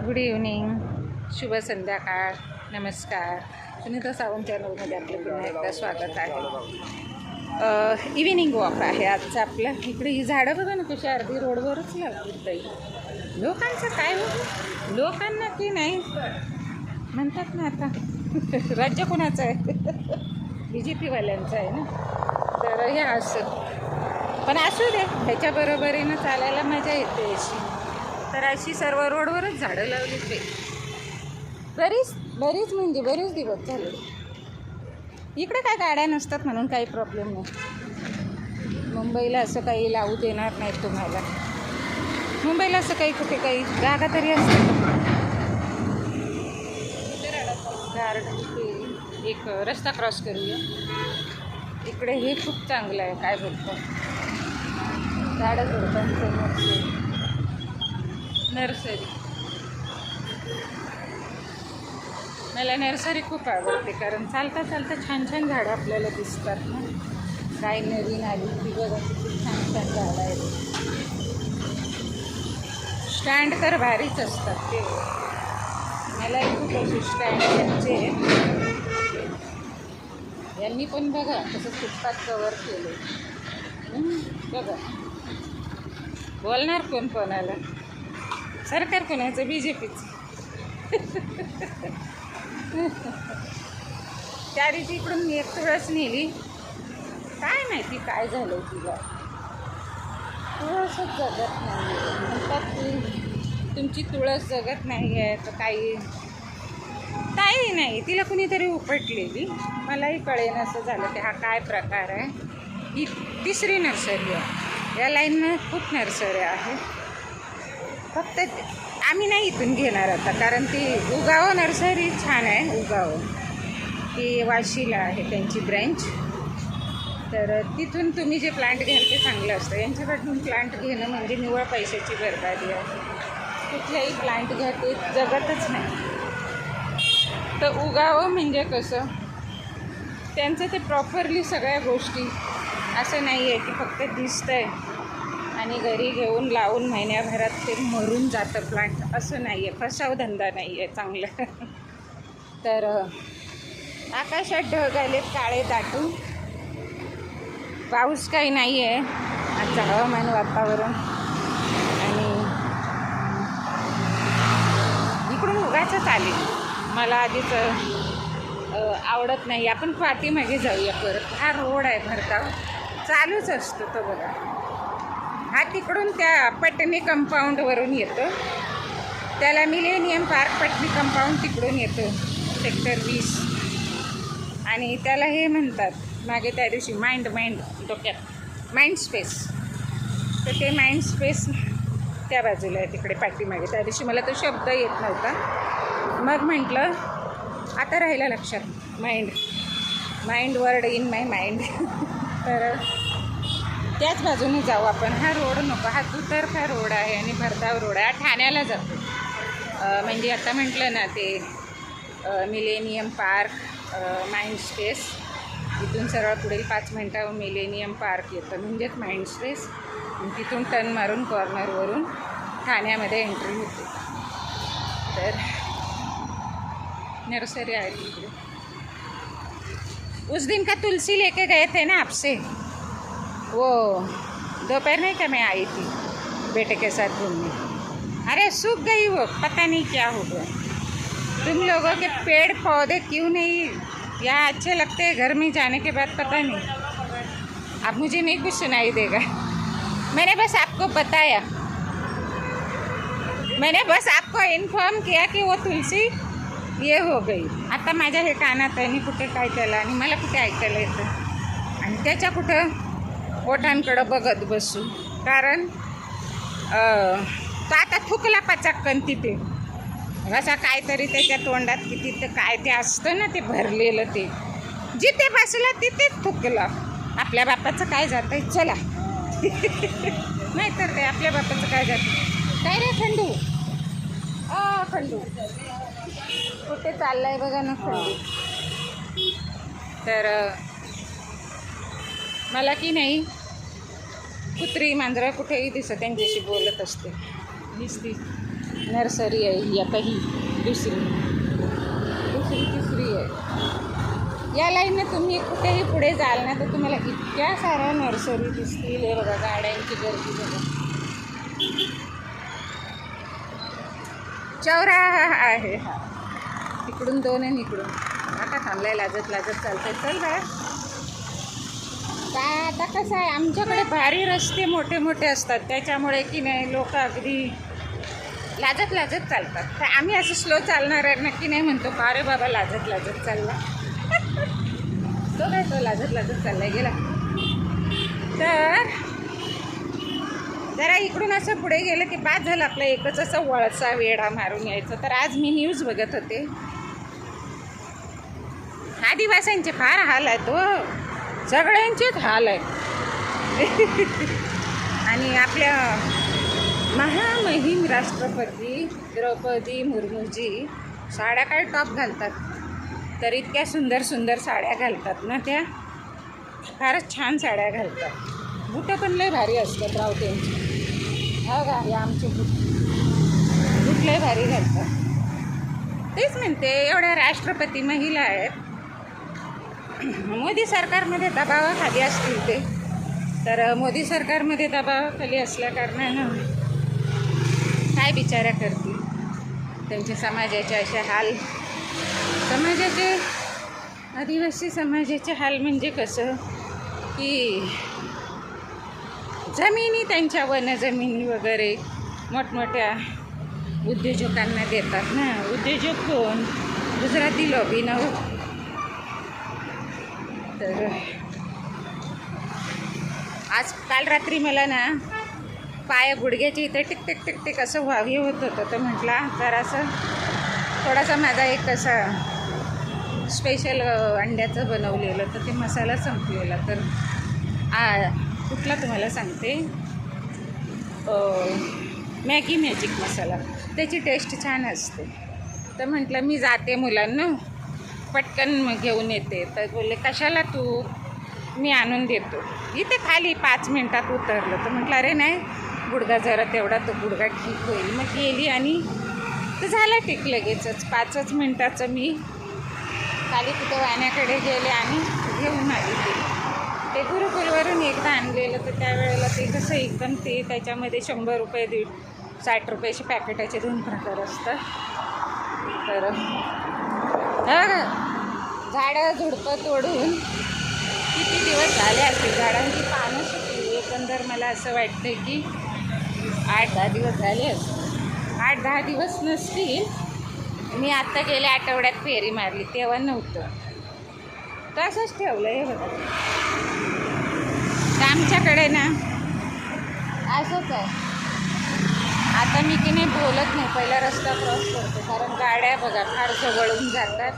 Good evening, शुभ संध्याकाळ, नमस्कार. सुनीता सावंत चॅनलमध्ये आपलं पुन्हा एकदा स्वागत आहे. इव्हिनिंग वॉक आहे आजचं आपलं. इकडे ही झाडं बघा ना कशी अर्धी रोडवरच लागतात ताई. लोकांचं काय होतं, लोकांना की नाही म्हणतात ना आता राज्य कोणाचं आहे BJP वाल्यांचं आहे ना. तर हे असं पण असू दे, ह्याच्या बरोबरीनं चालायला मजा येते अशी. तर अशी सर्व रोडवरच झाडं लावली ते बरीच म्हणजे बरेच दिवस झाले. इकडे काय गाड्या नसतात म्हणून काही प्रॉब्लेम नाही. मुंबईला असं काही लावू देणार नाहीत तुम्हाला. मुंबईला असं काही कुठे काही जागा तरी असते. गार्डन एक रस्ता क्रॉस करूया. इकडे हे खूप चांगलं आहे, काय बोलतो झाडं झुडपांचं नर्सरी. मला नर्सरी खूप आवडते कारण चालता चालता छान छान झाडं आपल्याला दिसतात ना. काय नवीन आली ती बघा, खूप छान छान झाडं आहेत. स्टँड तर भारीच असतात ते. मला खूप अशी स्टँड यांचे यांनी पण बघा कसं फुटपाथ कवर केले. बघा बोलणार कोण कोणाला, सरकार कोणाचं BJPचं. त्या दिवशी इकडून मी एक तुळस नेली, काय माहिती काय झालं तिला. तुळसच जगत नाही म्हणतात की तुमची तुळस जगत नाही आहे तर काही नाही. तिला कुणीतरी उपटलेली, मलाही कळेन असं झालं की हा काय प्रकार आहे. ही तिसरी नर्सरी आहे. या लाईननं खूप नर्सऱ्या आहे. फक्त आम्ही नाही इथून घेणार आता कारण ती उगाव नर्सरी छान आहे. उगाव ती वाशीला आहे त्यांची ब्रँच. तर तिथून तुम्ही जे प्लांट घ्याल ते चांगलं असतं. यांच्याकडून प्लांट घेणं म्हणजे निव्वळ पैशाची बरबादी आहे. कुठल्याही प्लांट घ्या ते जगतच नाही. तर उगाव म्हणजे कसं त्यांचं ते प्रॉपरली सगळ्या गोष्टी असं नाही आहे की फक्त दिसतं आहे आणि घरी घेऊन लावून महिन्याभरात ते मरून जातं प्लांट. असं नाही आहे, फसाव धंदा नाही आहे चांगला. तर आकाशात ढग आलेत काळे दाटून. पाऊस काही नाही आहे आजचं हवामान वातावरण. आणि इकडून उगाचच आले. मला आधीच आवडत नाही. आपण पाठीमागे जाऊया परत. हा रोड आहे भरधाव चालूच असतो तो बघा. हा तिकडून त्या पटणी कंपाऊंडवरून येतो. त्याला मिलेनियम पार्क पटणी कंपाऊंड तिकडून येतो, सेक्टर 20. आणि त्याला हे म्हणतात मागे त्या दिवशी माइंड डोक्यात माइंड स्पेस. तर ते माइंड स्पेस त्या बाजूला आहे तिकडे पाठीमागे. त्या दिवशी मला तो शब्द येत नव्हता. मग म्हटलं आता राहिला लक्षात mind word in my mind. तर त्याच बाजूने जाऊ आपण. हा रोड नको, हा दुतर्फा रोड आहे आणि भरधाव रोड आहे. हा ठाण्याला जातो. म्हणजे आता म्हटलं ना ते मिलेनियम पार्क माइंड स्पेस. इथून सरळ पुढील 5 मिनटावर मिलेनियम पार्क येतं म्हणजेच माइंड स्पेस. तिथून टर्न मारून कॉर्नरवरून ठाण्यामध्ये एंट्री होते. तर नर्सरी आहे तिकडे. उस दिन का तुलसी लेके गए थे ना आपसे, वो दोपहर नहीं क्या मैं आई थी बेटे के साथ घूमने. अरे सूख गई वो, पता नहीं क्या हो गया. तुम लोगों के पेड़ पौधे क्यों नहीं यहाँ अच्छे लगते हैं घर में जाने के बाद, पता नहीं. अब मुझे नहीं कुछ सुनाई देगा. मैंने बस आपको बताया, मैंने बस आपको इन्फॉर्म किया की वो तुलसी ये हो गई. आता माझ्या हे कानात आहे कुठे काय त्याला, आणि मला कुठे ऐकायला येतं. आणि त्याच्या कुठं ओठांकडं बघत बसू कारण तो आता थुकला पचाक्कन तिथे. असा काहीतरी त्याच्या तोंडात किती तर काय ते असतं ना ते भरलेलं, ते जिथे बसला तिथेच थुकला. आपल्या बापाचं काय जातं आहे चला. नाहीतर ते आपल्या बापाचं काय जातं. काय रे खंडू, खंडू कुठे चाललाय बघा ना खंडू. तर मला की नाही कुत्री मांजरं कुठेही दिसत त्यांच्याशी बोलत असते. दिसती नर्सरी आहे ही, आता ही दुसरी तिसरी आहे. या लाईनने तुम्ही कुठेही पुढे जाल ना तर तुम्हाला इतक्या साऱ्या नर्सरी दिसतील. हे बघा गाड्यांची गर्दी बघा. चौराहा आहे हा, इकडून 2 आणि इकडून. आता थांबलाय लाजत चालतंय. चल बघा काय आता कसं आहे, आमच्याकडे भारी रस्ते मोठे असतात त्याच्यामुळे की नाही लोक अगदी लाजत चालतात. तर आम्ही असं स्लो चालणार आहे नक्की नाही म्हणतो का अरे बाबा लाजत चालला. तो काय तो लाजत चाललाय गेला. तर जरा इकडून असं पुढे गेलं की बाद झालं आपलं. एकच असं वळसा वेढा मारून यायचं. तर आज मी न्यूज बघत होते, आदिवासींचे फार हाल आहेत हो, सगळ्यांचेच हाल आहेत. आणि आपल्या महामहिम राष्ट्रपती द्रौपदी मुर्मूजी साड्या काय टॉप घालतात. तर इतक्या सुंदर साड्या घालतात ना त्या, फारच छान साड्या घालतात. बुटं पण लय भारी असतात राव त्यांची. हो का, हे आमचे बुट लय भारी घालतात. तेच म्हणते एवढ्या राष्ट्रपती महिला आहेत. मोदी सरकारमध्ये दबावाखाली असतील ते. तर मोदी सरकारमध्ये दबावाखाली असल्या कारणानं काय बिचाऱ्या करतील. त्यांच्या समाजाचे असे हाल, समाजाचे आदिवासी समाजाचे हाल म्हणजे कसं की जमिनी त्यांच्या वनजमिनी वगैरे मोठमोठ्या उद्योजकांना देतात ना. उद्योजक कोण? गुजराती लॉबी ना. तर काल रात्री मला ना पाया गुडघ्याची इथे टिक असं व्हावी होत होतं. तर म्हटलं जरासं थोडासा माझा एक असा स्पेशल अंड्याचं बनवलेलं तर ते मसाला संपलेला. तर कुठला तुम्हाला सांगते, मॅगी मॅजिक मसाला, त्याची टेस्ट छान असते. तर म्हटलं मी जाते मुलांना पटकन घेऊन येते. तर बोलले कशाला तू, मी आणून देतो. इथे खाली 5 मिनटात उतरलं. तर म्हटलं अरे नाही, गुडघा जरा तेवढा तो गुडघा ठीक होईल. मग गेली आणि तर झाला ठीक लगेचच. 5 मिनटाचं मी खाली तिथे वाण्याकडे गेले आणि घेऊन आली. ते गुरुकुलवरून एकदा आणलेलं. तर त्यावेळेला ते कसं एकदम ते त्याच्यामध्ये 100 रुपये 60 रुपयाचे पॅकेटाचे 2 प्रकार असतात. तर झाडं झुडपं तोडून किती दिवस झाले असतील, झाडांची पानं सुकली. एकंदर मला असं वाटतं की 8-10 दिवस झाले असतील. 8-10 दिवस नसतील. मी आत्ता गेल्या आठवड्यात फेरी मारली तेव्हा नव्हतं. तसंच ठेवलं हे बघा. तर आमच्याकडे ना असंच आहे. आता मी की नाही बोलत नाही, पहिला रस्ता क्रॉस करतो कारण गाड्या बघा फार जवळून जातात.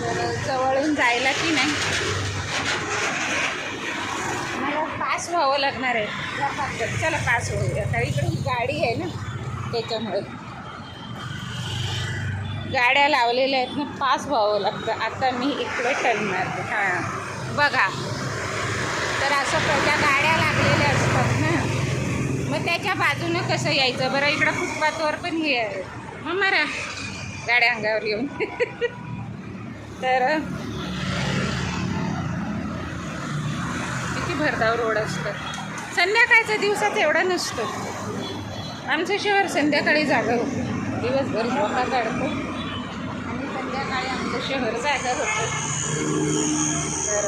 तर जवळून जायला की नाही मला पास व्हावं लागणार आहे. चला पास होऊया. तर इकडे गाडी आहे ना त्याच्यामुळे गाड्या लावलेल्या आहेत ना, पास व्हावं लागतं. आता मी इकडे टर्न मारते. हां बघा, तर असं त्या गाड्या लागलेल्या असतात ना, मग त्याच्या बाजूनं कसं यायचं बरं. इकडं फुटपाथवर पण हे आहे मग मारा गाड्या अंगावर येऊन. तर किती भरधाव रोड असतं. संध्याकाळच्या दिवसात एवढा नसतो. आमचं शहर संध्याकाळी जागा होतं. दिवसभर झोपा काढतो आणि संध्याकाळी आमचं शहर जागा होतं. तर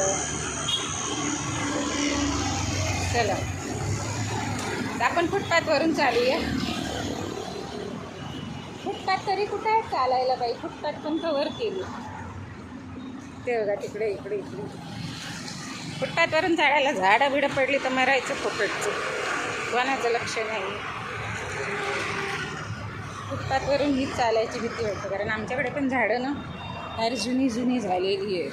चला आपण फुटपाथवरून चालूया. फुटपाथ तरी कुठं आहे चालायला बाई, फुटपाथ पण कवर केली. ते बघा तिकडे इकडे फुटपाथवरून चालायला झाडं बिडं पडली तर मरायचं फुकटचं, कोणाचं लक्ष नाही. फुटपाथवरून हीच चालायची भीती वाटते कारण आमच्याकडे पण झाडं ना फार जुनी झालेली आहे.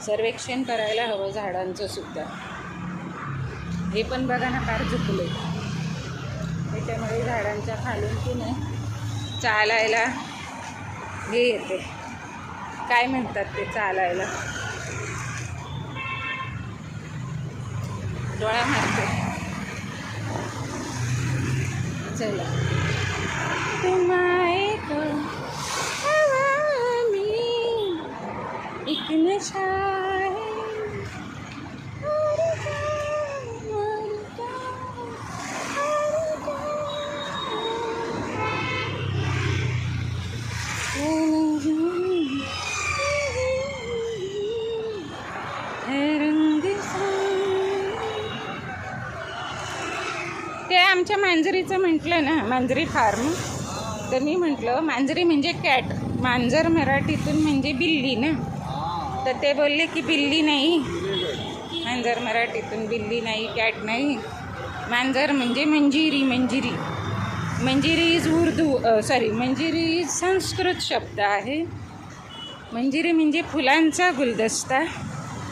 सर्वेक्षण करायला हवं झाडांचं सुद्धा. हे पण बघा ना फार झुकलं आहे. त्याच्यामुळे झाडांच्या खालून की नाही चालायला हे येते, काय म्हणतात ते चालायला, डोळा मारते. चला नशा है ते आमच्या मांजरीचं म्हटलं ना, मांजरी फार्म, तर मी म्हटलं मांजरी म्हणजे कॅट, मांजर मराठीतून म्हणजे बिल्ली ना, तर ते बोलले की बिल्ली नाही, मांजर मराठीतून बिल्ली नाही, कॅट नाही, मांजर म्हणजे मंजिरी. मंजिरी मंजिरी इज मंजिरी इज संस्कृत शब्द आहे. मंजिरी म्हणजे फुलांचा गुलदस्ता,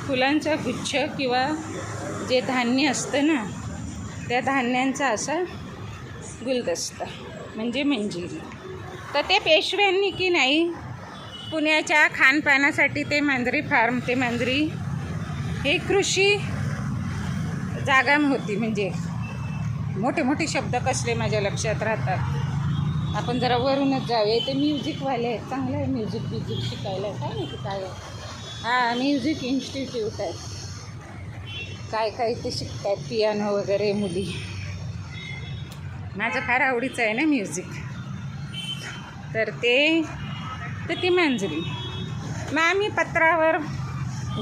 फुलांचा गुच्छ किंवा जे धान्य असतं ना, त्या धान्यांचा असा गुलदस्ता म्हणजे मंजिरी. तर ते पेशव्यांनी की नाही पुण्याच्या खानपानासाठी ते मांजरी फार्म, ते मांजरी हे कृषी जागा होती. म्हणजे मोठे मोठे शब्द कसले माझ्या लक्षात राहतात. आपण जरा वरूनच जाऊया. ते म्युझिकवाले आहेत, चांगलं आहे म्युझिक शिकायला. काय नाही की काय, हां म्युझिक इन्स्टिट्यूट आहे, काय काय ते शिकतात, पियानो वगैरे मुली. माझं फार आवडीचं आहे ना म्युझिक. तर ती मांजरी. मग आम्ही पत्रावर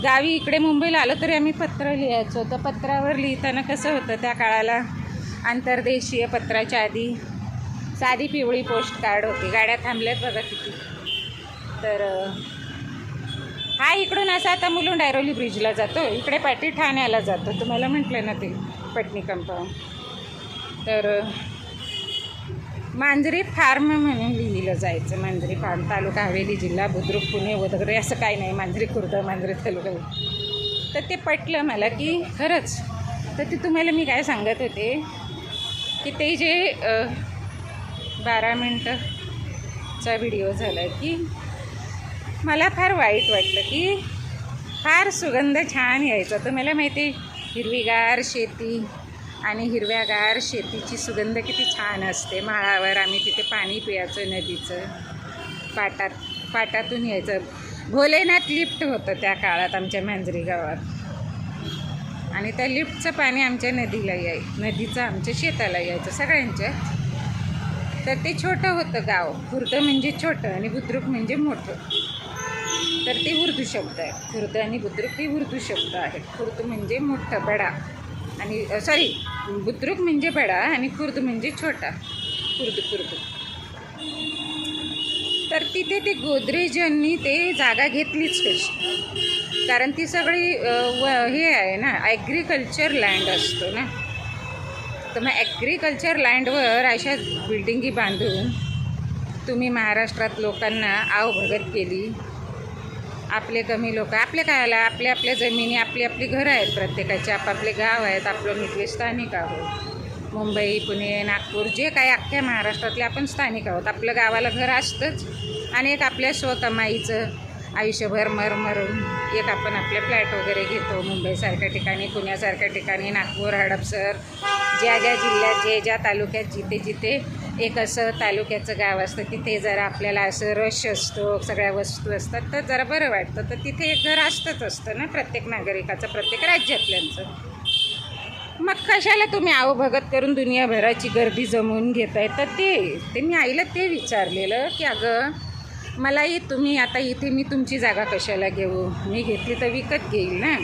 गावी इकडे मुंबईला आलो तरी आम्ही पत्र लिहायचो. तर पत्रावर लिहिताना कसं होतं, त्या काळाला आंतरदेशीय पत्राच्या आधी साधी पिवळी पोस्ट कार्ड होती. गाड्या थांबल्यात बघा किती. तर हा इकडून असा आता मुलुंड ऐरोली ब्रिजला जातो, इकडे पाटी ठाण्याला जातो. तुम्हाला म्हटलं ना ते पटणी कंपाऊंड. तर मांजरी फार्म म्हणून लिहिलं जायचं. मांजरी फार्म, तालुका हवेली, जिल्हा बुद्रुक, पुणे वगैरे असं काही नाही, मांजरी खुर्द, मांजरी तालुका. तर ते पटलं मला की खरंच. तर ते तुम्हाला मी काय सांगत होते की ते जे 12 मिनटंचा व्हिडिओ झाला की मला फार वाईट वाटलं की फार सुगंध छान यायचा. तुम्हाला माहिती आहे हिरवीगार शेती आणि हिरव्यागार शेतीची सुगंध किती छान असते. माळावर आम्ही तिथे पाणी प्यायचं नदीचं, पाटातून यायचं. भोलेनाथ लिफ्ट होतं त्या काळात आमच्या मांजरी गावात, आणि त्या लिफ्टचं पाणी आमच्या नदीला नदीचं आमच्या शेताला यायचं सगळ्यांच्या. तर ते छोटं होतं गाव. खुर्द म्हणजे छोटं आणि बुद्रुक म्हणजे मोठं. तर ते उर्दू शब्द आहे. खुर्द आणि बुद्रुक हे उर्दू शब्द आहेत. खुर्द म्हणजे मोठं, बडा, आणि बुद्रुक म्हणजे बडा आणि खुर्द म्हणजे छोटा. खुर्द. तर तिथे ते गोदरेजांनी ते जागा घेतलीच कशी, कारण ती सगळी हे आहे ना, ॲग्रिकल्चर लँड असतो ना. तर मग ॲग्रिकल्चर लँडवर अशा बिल्डिंगी बांधून तुम्ही महाराष्ट्रात लोकांना आवभगत केली. आपले कमी लोक, आपले कायला, आपल्या जमिनी, आपली घरं आहेत, प्रत्येकाचे आपापले गाव आहेत. आपलं इथले स्थानिक आहोत. मुंबई, पुणे, नागपूर, जे काही अख्ख्या महाराष्ट्रातले आपण स्थानिक आहोत. आपलं गावाला घर असतंच, आणि एक आपल्या स्वकमाईचं आयुष्यभर मरून एक आपण आपले फ्लॅट वगैरे घेतो. मुंबईसारख्या ठिकाणी, पुण्यासारख्या ठिकाणी, नागपूर, हडपसर, ज्या जिल्ह्यात, ज्या तालुक्यात जिथे एक असं तालुक्याचं गाव असतं, तिथे जरा आपल्याला असं रश असतो, सगळ्या वस्तू असतात, तर जरा बरं वाटतं. तर तिथे एक घर असतं ना प्रत्येक नागरिकाचं, प्रत्येक राज्यातल्यांचं. मग कशाला तुम्ही आवभगत करून दुनियाभराची गर्दी जमवून घेताय? तर ते मी आईला ते विचारलेलं की अगं मलाही तुम्ही आता इथे मी तुमची जागा कशाला घेऊ? मी घेतली तर विकत घेईल ना,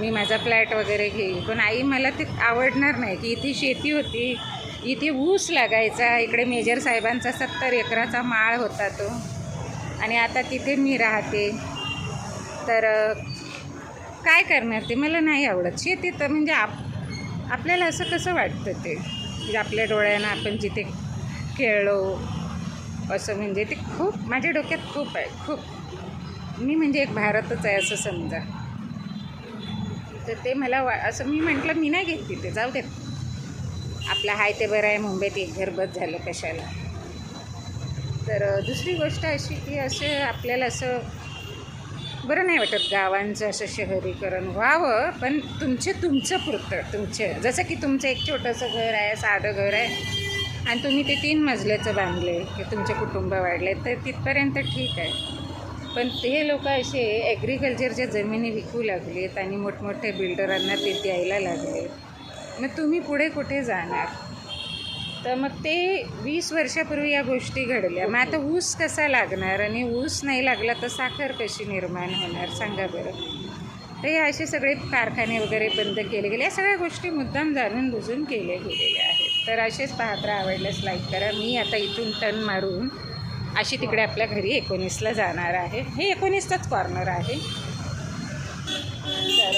मी माझा फ्लॅट वगैरे घेईल. पण आई मला ते आवडणार नाही की इथे शेती होती, इथे ऊस लागायचा, इकडे मेजर साहेबांचा 70 एकराचा माळ होता तो, आणि आता तिथे मी राहते. तर काय करणार? ते मला नाही आवडत. शेती तर म्हणजे आपल्याला असं कसं वाटतं ते की आपल्या डोळ्यांना आपण जिथे खेळलो असं, म्हणजे ते खूप माझ्या डोक्यात खूप आहे, खूप. मी म्हणजे एक भारतच आहे असं समजा. तर ते मला असं मी म्हटलं मी नाही घेत तिथे, जाऊ देत, आपलं हाय ते बरं आहे, मुंबईत एक घर बस झालं कशाला. तर दुसरी गोष्ट अशी की असं आपल्याला असं बरं नाही वाटत गावांचं असं शहरीकरण व्हावं, पण तुमचं पुरतं. जसं की तुमचं एक छोटंसं घर आहे, साधं घर आहे, आणि तुम्ही ते 3 मजल्याचं बांधले की तुमचे कुटुंब वाढले, तर तिथपर्यंत ठीक आहे. पण ते लोक असे ॲग्रिकल्चरच्या जमिनी विकू लागलेत आणि मोठमोठ्या बिल्डरांना ते द्यायला लागले. मग तुम्ही पुढे कुठे जाणार? तर मग ते 20 वर्षापूर्वी या गोष्टी घडल्या. मग आता ऊस कसा लागणार आणि ऊस नाही लागला तर साखर कशी निर्माण होणार सांगा बरं. तर हे असे सगळे कारखाने वगैरे बंद केले गेले. या सगळ्या गोष्टी मुद्दाम जाणून बुजून केल्या गेलेल्या आहेत. तर असेच पाहत राहा. आवडल्यास लाईक करा. मी आता इथून टर्न मारून अशी तिकडे आपल्या घरी 19ला जाणार आहे. हे 19चाच कॉर्नर आहे. तर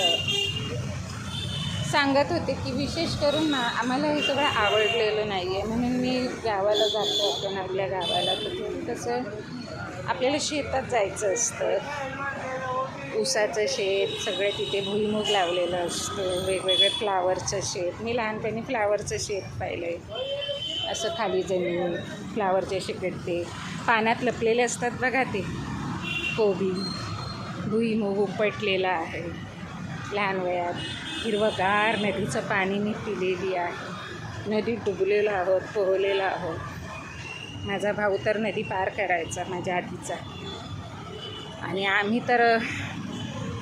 सांगत होते की विशेष करून ना आम्हाला हे सगळं आवडलेलं नाही आहे म्हणून मी गावाला जातो. आपण आपल्या गावाला तर कसं आपल्याला शेतात जायचं असतं. ऊसाचं शेत सगळे तिथे भुईमूग लावलेलं असतं. वेगवेगळे फ्लावरचं शेत. मी लहानपणी फ्लावरचं शेत पाहिलं आहे. असं खाली जमीन फ्लावरचे असे गड्डे पाण्यात लपलेले असतात बघा. ते कोबी भुईमूग उपटलेला आहे लहान वयात. हिरवगार नदीचं पाणी मी पिलेली आहे. नदीत डुबलेलो आहोत, पोहलेलो आहोत. माझा भाऊ तर नदी पार करायचा माझ्या आधीचा. आणि आम्ही तर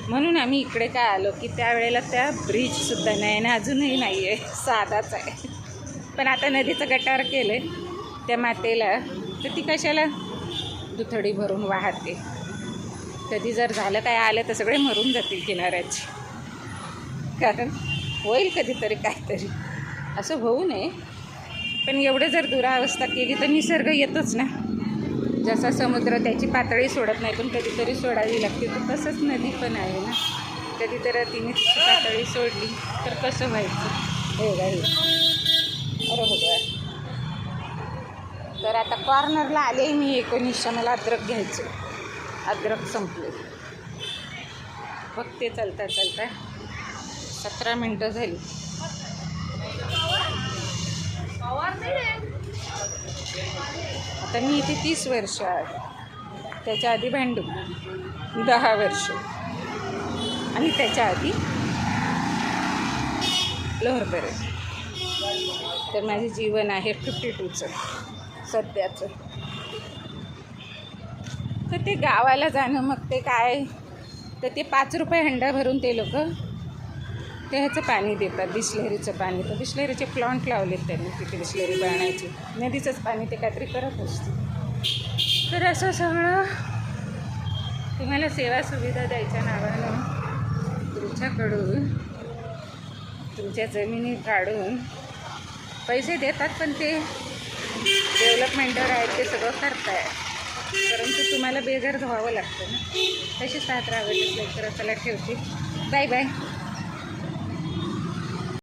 म्हणून आम्ही इकडे काय आलो की त्यावेळेला त्या ब्रिजसुद्धा नाही आणि अजूनही नाही आहे, साधाच आहे. पण आता नदीचं गटार केलं आहे त्या मातेला तर ती कशाला दुथडी भरून वाहते. कधी जर झालं काय आलं तर सगळे मरून जातील किनाऱ्याचे. कारण होईल कधीतरी काहीतरी. असं होऊ नये पण एवढं जर दुरावस्था केली तर निसर्ग येतोच ना. जसा समुद्र त्याची पातळी सोडत नाही पण कधीतरी सोडावी लागते तर तसंच नदी पण आहे ना. कधीतरी तिने तिची पातळी सोडली तर कसं व्हायचं हे गाई. अरे बघा. तर आता कॉर्नरला आले मी 19च्या. मला अद्रक घ्यायचं. अद्रक संपले. बघते चालता चालता 17 मिनटं झाली. आता मी इथे 30 वर्ष आहे. त्याच्या आधी भांडूप 10 वर्ष आणि त्याच्या आधी लोहरबरे. तर माझे जीवन आहे 52चं सध्याचं. तर ते गावाला जाणं मग ते काय तर ते 5 रुपये हंडा भरून ते लोक ते ह्याचं पाणी देतात बिस्लेरीचं पाणी. तर बिस्लेरीचे प्लांट लावलेत त्यांनी तिथे बिस्लेरी पाण्याचे. नदीचंच पाणी ते काहीतरी करत असते. तर असं सगळं तुम्हाला सेवा सुविधा द्यायच्या नावानं तुमच्याकडून तुमच्या जमिनी काढून पैसे देतात. पण ते डेव्हलपमेंटवर आहेत ते सगळं करताय परंतु तुम्हाला बेघर व्हावं लागतं ना. तशीच पाहत राहावं. तर चला ठेवते. Bye bye.